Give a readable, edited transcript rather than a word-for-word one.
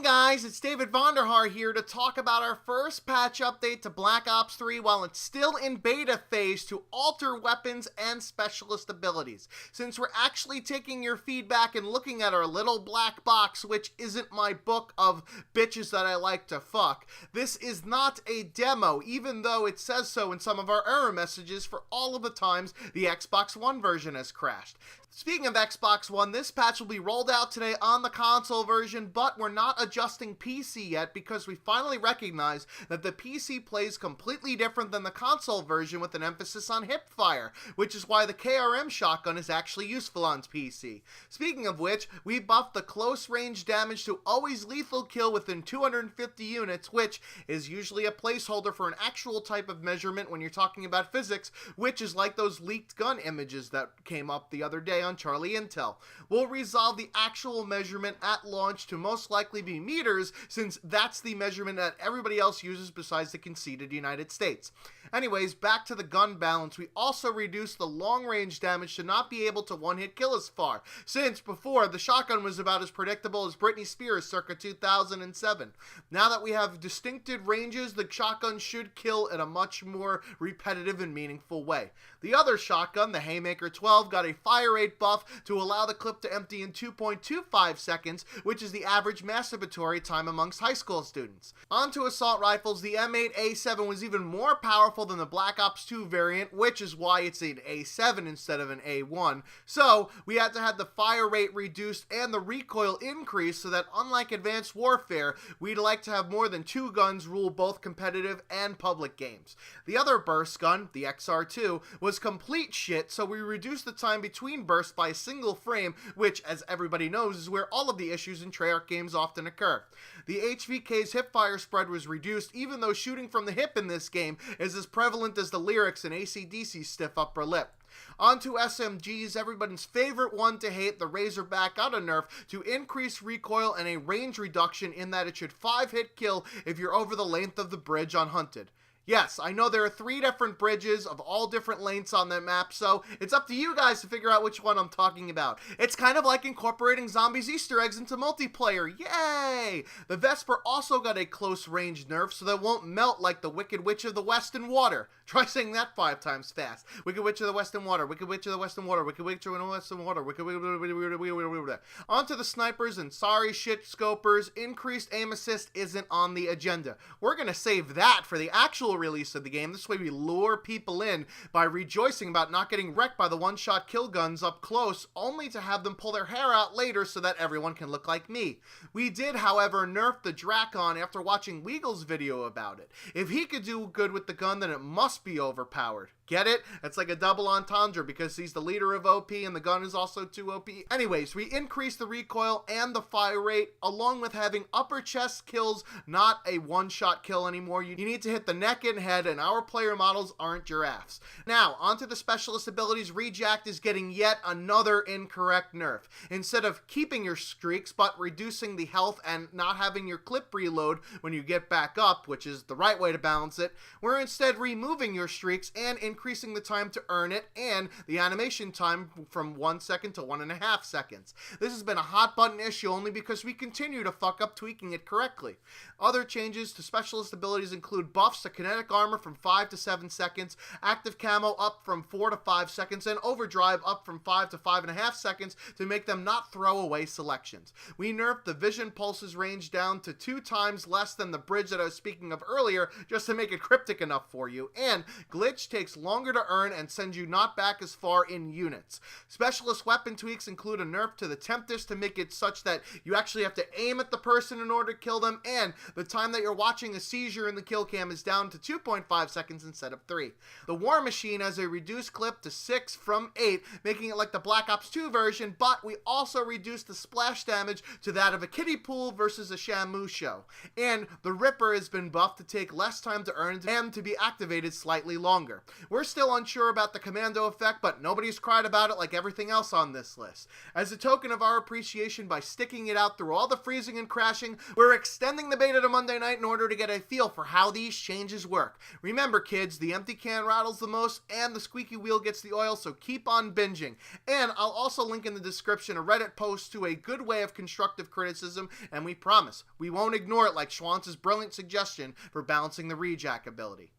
guys, it's David Vonderhaar here to talk about our first patch update to Black Ops 3 while it's still in beta phase to alter weapons and specialist abilities. Since we're actually taking your feedback and looking at our little black box, which isn't my book of bitches that I like to fuck, this is not a demo, even though it says so in some of our error messages for all of the times the Xbox One version has crashed. Speaking of Xbox One, this patch will be rolled out today on the console version, but we're not adjusting PC yet because we finally recognize that the PC plays completely different than the console version with an emphasis on hipfire, which is why the KRM shotgun is actually useful on PC. Speaking of which, we buffed the close range damage to always lethal kill within 250 units, which is usually a placeholder for an actual type of measurement when you're talking about physics, which is like those leaked gun images that came up the other day on Charlie Intel. We'll resolve the actual measurement at launch to most likely be meters, since that's the measurement that everybody else uses besides the conceded United States. Anyways, back to the gun balance, we also reduced the long range damage to not be able to one-hit kill as far, since before the shotgun was about as predictable as Britney Spears circa 2007. Now that we have distinctive ranges, the shotgun should kill in a much more repetitive and meaningful way. The other shotgun, the Haymaker 12, got a fire rate buff to allow the clip to empty in 2.25 seconds, which is the average masturbatory time amongst high school students. On to assault rifles, the M8A7 was even more powerful than the Black Ops 2 variant, which is why it's an A7 instead of an A1. So, we had to have the fire rate reduced and the recoil increased so that, unlike Advanced Warfare, we'd like to have more than two guns rule both competitive and public games. The other burst gun, the XR2, was complete shit, so we reduced the time between bursts by a single frame, which, as everybody knows, is where all of the issues in Treyarch games often occur. The HVK's hipfire spread was reduced, even though shooting from the hip in this game is as prevalent as the lyrics in AC/DC's stiff upper lip. On to SMGs, everybody's favorite one to hate, the Razorback got a nerf to increase recoil and a range reduction in that it should 5-hit kill if you're over the length of the bridge on Hunted. Yes, I know there are 3 different bridges of all different lengths on that map, so it's up to you guys to figure out which one I'm talking about. It's kind of like incorporating zombies Easter eggs into multiplayer. Yay! The Vesper also got a close range nerf so that it won't melt like the Wicked Witch of the West in water. Try saying that 5 times fast. Wicked Witch of the West in water, Wicked Witch of the West in water, Wicked Witch of the West in water, Wicked. On to the snipers and sorry shit scopers. Increased aim assist isn't on the agenda. We're gonna save that for the actual release of the game. This way we lure people in by rejoicing about not getting wrecked by the one-shot kill guns up close, only to have them pull their hair out later so that everyone can look like me. We did, however, nerf the Drakon after watching Weagle's video about it. If he could do good with the gun, then it must be overpowered. Get it? It's like a double entendre because he's the leader of OP and the gun is also too OP. Anyways, we increased the recoil and the fire rate, along with having upper chest kills, not a one-shot kill anymore. You need to hit the neck and head, and our player models aren't giraffes. Now, onto the specialist abilities. Rejacked is getting yet another incorrect nerf. Instead of keeping your streaks, but reducing the health and not having your clip reload when you get back up, which is the right way to balance it, we're instead removing your streaks and increasing the time to earn it and the animation time from 1 second to 1.5 seconds. This has been a hot button issue only because we continue to fuck up tweaking it correctly. Other changes to specialist abilities include buffs to kinetic armor from 5 to 7 seconds, active camo up from 4 to 5 seconds, and overdrive up from 5 to 5.5 seconds to make them not throwaway selections. We nerfed the vision pulses range down to 2 times less than the bridge that I was speaking of earlier, just to make it cryptic enough for you, and glitch takes longer to earn and sends you not back as far in units. Specialist weapon tweaks include a nerf to the Tempest to make it such that you actually have to aim at the person in order to kill them, and the time that you're watching a seizure in the kill cam is down to 2.5 seconds instead of 3. The War Machine has a reduced clip to 6 from 8, making it like the Black Ops 2 version, but we also reduced the splash damage to that of a kiddie pool versus a Shamu show. And the Ripper has been buffed to take less time to earn and to be activated slightly longer. We're still unsure about the commando effect, but nobody's cried about it like everything else on this list. As a token of our appreciation by sticking it out through all the freezing and crashing, we're extending the beta to Monday night in order to get a feel for how these changes work. Remember kids, the empty can rattles the most and the squeaky wheel gets the oil, so keep on binging. And I'll also link in the description a Reddit post to a good way of constructive criticism, and we promise we won't ignore it like Schwantz's brilliant suggestion for balancing the rejack ability.